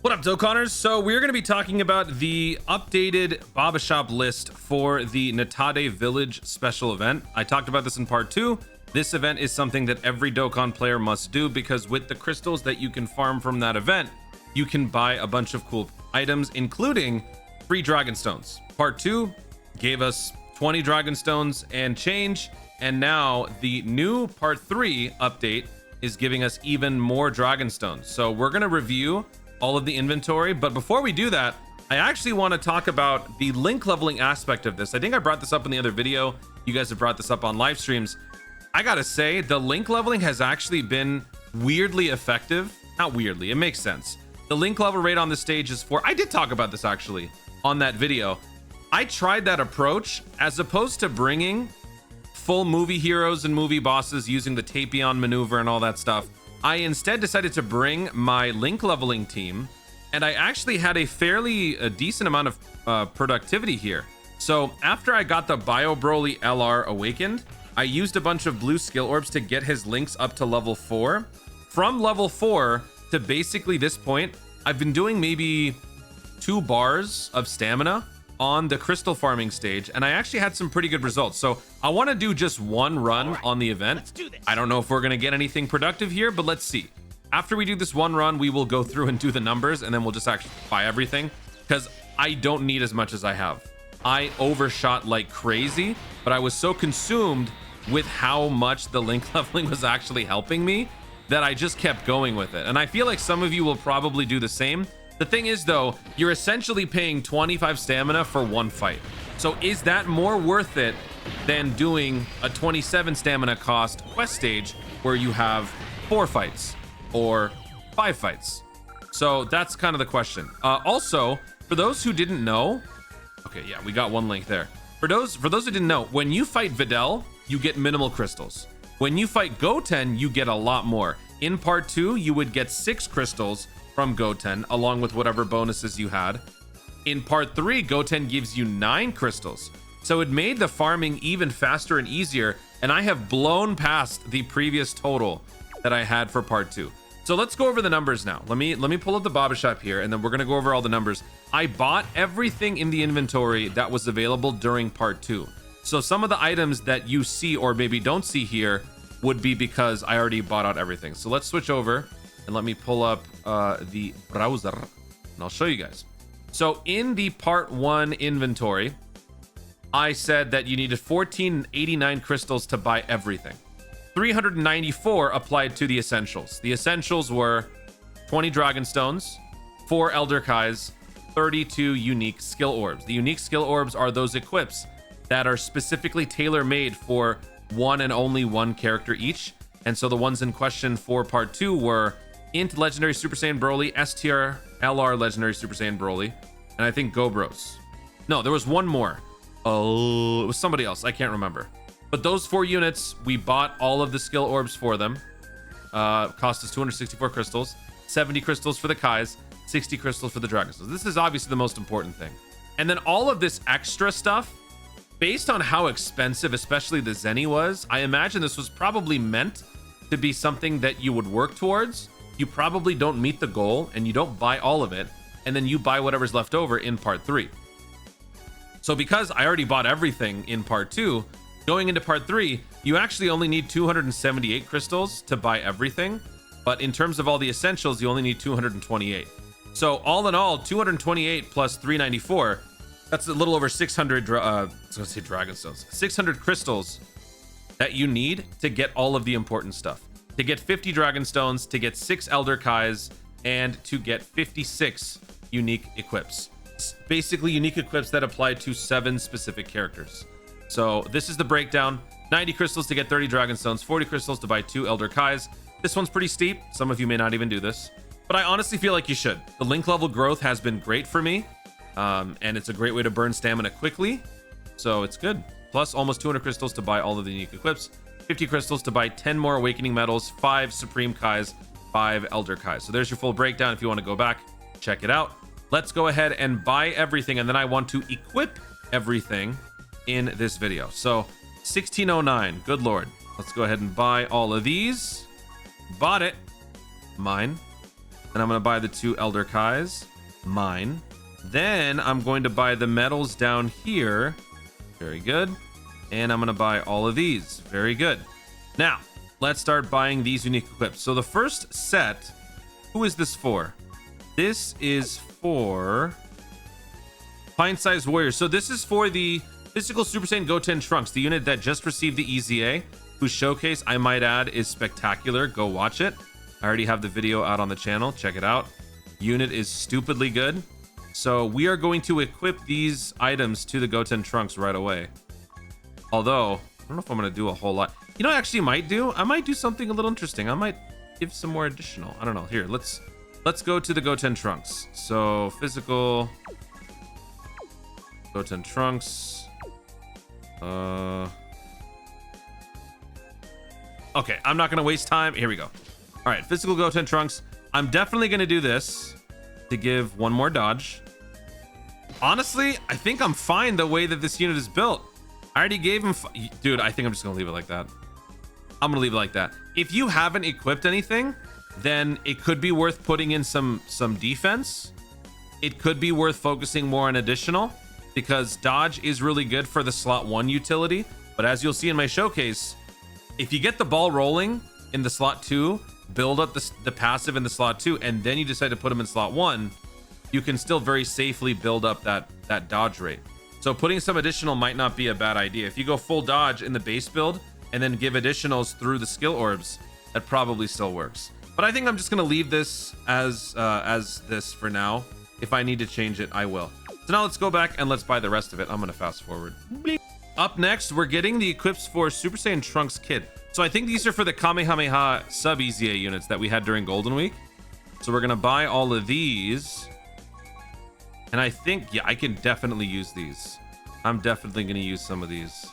What up, Dokkanners? So we're going to be talking about the updated Baba Shop list for the Natade Village special event. I talked about this in part 2. This event is something that every Dokkan player must do because with the crystals that you can farm from that event, you can buy a bunch of cool items, including free Dragon Stones. Part 2 gave us 20 Dragon Stones and change, and now the new part 3 update is giving us even more Dragon Stones. So we're going to review all of the inventory, but before we do that, I actually want to talk about the link leveling aspect of this. I think I brought this up in the other video. You guys have brought this up on live streams. I gotta say, the link leveling has actually been weirdly effective. Not weirdly, it makes sense. The link level rate on the stage is 4. I did talk about this actually on that video. I tried that approach as opposed to bringing full movie heroes and movie bosses using the Tapion maneuver and all that stuff. I instead decided to bring my link leveling team, and I actually had a fairly decent amount of productivity here. So after I got the Bio Broly LR awakened, I used a bunch of blue skill orbs to get his links up to level 4. From level 4 to basically this point, I've been doing maybe 2 bars of stamina on the crystal farming stage, and I actually had some pretty good results. So I want to do just one run on the event. I don't know if we're going to get anything productive here, but let's see. After we do this one run, we will go through and do the numbers, and then we'll just actually buy everything because I don't need as much as I have. I overshot like crazy, but I was so consumed with how much the link leveling was actually helping me that I just kept going with it. And I feel like some of you will probably do the same. The thing is though, you're essentially paying 25 stamina for one fight. So is that more worth it than doing a 27 stamina cost quest stage where you have 4 fights or 5 fights? So that's kind of the question. Also, for those who didn't know, okay, yeah, we got one link there. For those who didn't know, when you fight Videl, you get minimal crystals. When you fight Goten, you get a lot more. In part 2, you would get 6 crystals from Goten, along with whatever bonuses you had. In part 3, Goten gives you 9 crystals. So it made the farming even faster and easier, and I have blown past the previous total that I had for part 2. So let's go over the numbers now. Let me pull up the Baba Shop here, and then we're gonna go over all the numbers. I bought everything in the inventory that was available during part 2. So some of the items that you see or maybe don't see here would be because I already bought out everything. So let's switch over and let me pull up the browser and I'll show you guys. So in the part 1 inventory, I said that you needed 1489 crystals to buy everything. 394 applied to the essentials. The essentials were 20 Dragon Stones, 4 Elder Kais, 32 unique skill orbs. The unique skill orbs are those equips that are specifically tailor-made for one and only one character each. And so the ones in question for part 2 were Int Legendary Super Saiyan Broly, STR LR Legendary Super Saiyan Broly, and I think Gobros. No, there was one more. Oh, it was somebody else. I can't remember. But those 4 units, we bought all of the skill orbs for them. Cost us 264 crystals, 70 crystals for the Kais, 60 crystals for the Dragon Stones. This is obviously the most important thing. And then all of this extra stuff, based on how expensive, especially the Zenny was, I imagine this was probably meant to be something that you would work towards. You probably don't meet the goal and you don't buy all of it, and then you buy whatever's left over in part 3. So because I already bought everything in part 2, going into part 3, you actually only need 278 crystals to buy everything. But in terms of all the essentials, you only need 228. So all in all, 228 plus 394, that's a little over 600 Dragon Stones, 600 crystals that you need to get all of the important stuff. To get 50 Dragon Stones, to get 6 Elder Kais, and to get 56 unique equips. Basically unique equips that apply to 7 specific characters. So this is the breakdown. 90 crystals to get 30 Dragon Stones, 40 crystals to buy 2 Elder Kais. This one's pretty steep. Some of you may not even do this, but I honestly feel like you should. The link level growth has been great for me. And it's a great way to burn stamina quickly. So it's good. Plus almost 200 crystals to buy all of the unique equips. 50 crystals to buy 10 more awakening medals, 5 supreme Kais, 5 elder Kais. So there's your full breakdown. If you want to go back, check it out. Let's go ahead and buy everything. And then I want to equip everything in this video. So 1609, good Lord. Let's go ahead and buy all of these. Bought it. Mine. And I'm going to buy the 2 Elder Kais, mine. Then I'm going to buy the medals down here. Very good. And I'm going to buy all of these. Very good. Now, let's start buying these unique equips. So the first set, who is this for? This is for Pint-Sized Warrior. So this is for the Physical Super Saiyan Goten Trunks, the unit that just received the EZA, whose showcase, I might add, is spectacular. Go watch it. I already have the video out on the channel. Check it out. Unit is stupidly good. So we are going to equip these items to the Goten Trunks right away. Although, I don't know if I'm going to do a whole lot. You know what I actually might do? I might do something a little interesting. I might give some more additional. I don't know. Here, let's go to the Goten Trunks. So physical Goten Trunks. Okay, I'm not going to waste time. Here we go. All right, physical Goten Trunks. I'm definitely going to do this to give one more dodge. Honestly, I think I'm fine the way that this unit is built. I already gave him... Dude, I think I'm just going to leave it like that. I'm going to leave it like that. If you haven't equipped anything, then it could be worth putting in some defense. It could be worth focusing more on additional, because dodge is really good for the slot 1 utility. But as you'll see in my showcase, if you get the ball rolling in the slot 2, build up the passive in the slot 2, and then you decide to put them in slot 1, you can still very safely build up that dodge rate. So putting some additional might not be a bad idea. If you go full dodge in the base build and then give additionals through the skill orbs, that probably still works. But I think I'm just going to leave this as this for now. If I need to change it, I will. So now let's go back and let's buy the rest of it. I'm going to fast forward. Bleep. Up next, we're getting the equips for Super Saiyan Trunks Kid. So I think these are for the Kamehameha sub EZA units that we had during Golden Week. So we're going to buy all of these. And I think, yeah, I can definitely use these. I'm definitely going to use some of these.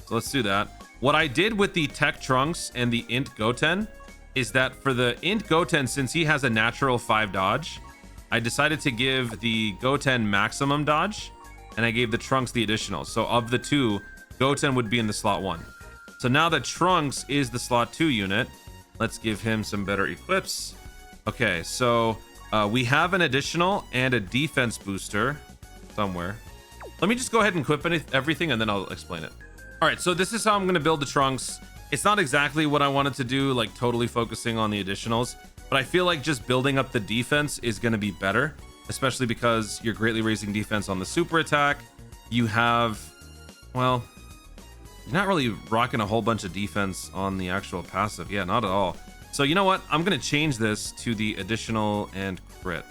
So let's do that. What I did with the Tech Trunks and the Int Goten is that for the Int Goten, since he has a natural 5 dodge, I decided to give the Goten maximum dodge, and I gave the Trunks the additional. So of the 2, Goten would be in the slot 1. So now that Trunks is the slot 2 unit, let's give him some better equips. Okay, so we have an additional and a defense booster somewhere. Let me just go ahead and equip everything, and then I'll explain it. All right, so this is how I'm going to build the Trunks. It's not exactly what I wanted to do, like totally focusing on the additionals, but I feel like just building up the defense is going to be better, especially because you're greatly raising defense on the super attack. You have, well, you're not really rocking a whole bunch of defense on the actual passive. Yeah, not at all. So you know what? I'm going to change this to the additional and crit.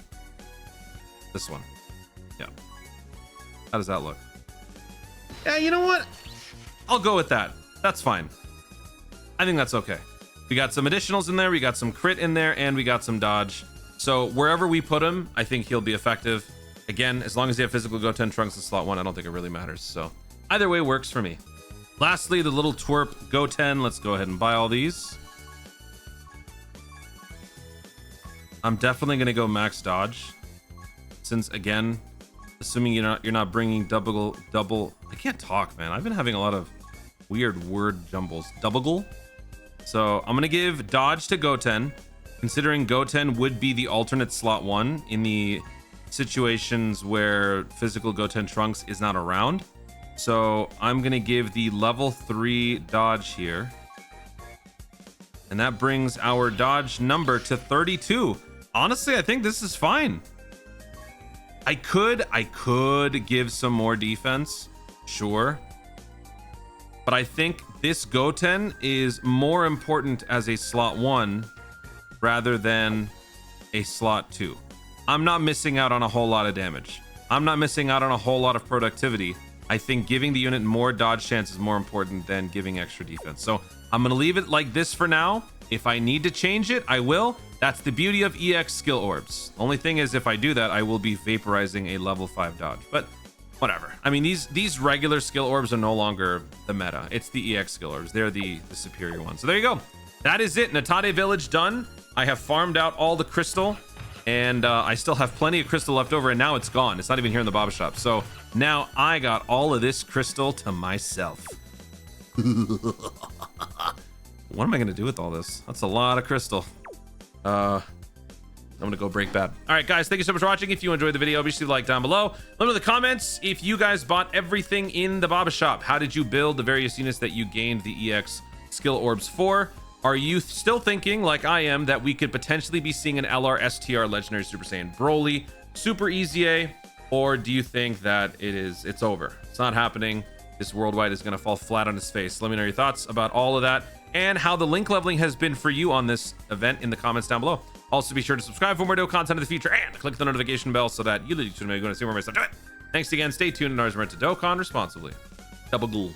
This one. Yeah. How does that look? Yeah, you know what? I'll go with that. That's fine. I think that's okay. We got some additionals in there. We got some crit in there, and we got some dodge. So wherever we put him, I think he'll be effective. Again, as long as you have physical Goten Trunks in slot 1, I don't think it really matters. So either way works for me. Lastly, the little twerp Goten. Let's go ahead and buy all these. I'm definitely going to go max dodge, since again, assuming you're not bringing double. I can't talk, man. I've been having a lot of weird word jumbles. Double. So I'm going to give dodge to Goten, considering Goten would be the alternate slot 1 in the situations where physical Goten Trunks is not around. So I'm going to give the level 3 dodge here. And that brings our dodge number to 32. Honestly, I think this is fine. I could give some more defense, sure. But I think this Goten is more important as a slot 1 rather than a slot 2. I'm not missing out on a whole lot of damage. I'm not missing out on a whole lot of productivity. I think giving the unit more dodge chance is more important than giving extra defense. So I'm going to leave it like this for now. If I need to change it, I will. That's the beauty of EX skill orbs. Only thing is, if I do that, I will be vaporizing a level 5 dodge. But whatever. I mean, these regular skill orbs are no longer the meta. It's the EX skill orbs. They're the superior ones. So there you go. That is it. Natade Village done. I have farmed out all the crystal, and I still have plenty of crystal left over, and now it's gone. It's not even here in the Baba shop. So now I got all of this crystal to myself. What am I going to do with all this? That's a lot of crystal. I'm gonna go break bad. All right, guys, thank you so much for watching. If you enjoyed the video, be sure to like down below. Let me know in the comments if you guys bought everything in the Baba Shop. How did you build the various units that you gained the EX skill orbs for? Are you still thinking, like I am, that we could potentially be seeing an LR STR Legendary Super Saiyan Broly Super EZA? Or do you think that it's over? It's not happening. This worldwide is gonna fall flat on its face. Let me know your thoughts about all of that and how the link leveling has been for you on this event in the comments down below. Also, be sure to subscribe for more Dokkan content in the future and click the notification bell so that you literally know when I see more of my stuff. Thanks again. Stay tuned and always remember to Dokkan responsibly. Double ghoul.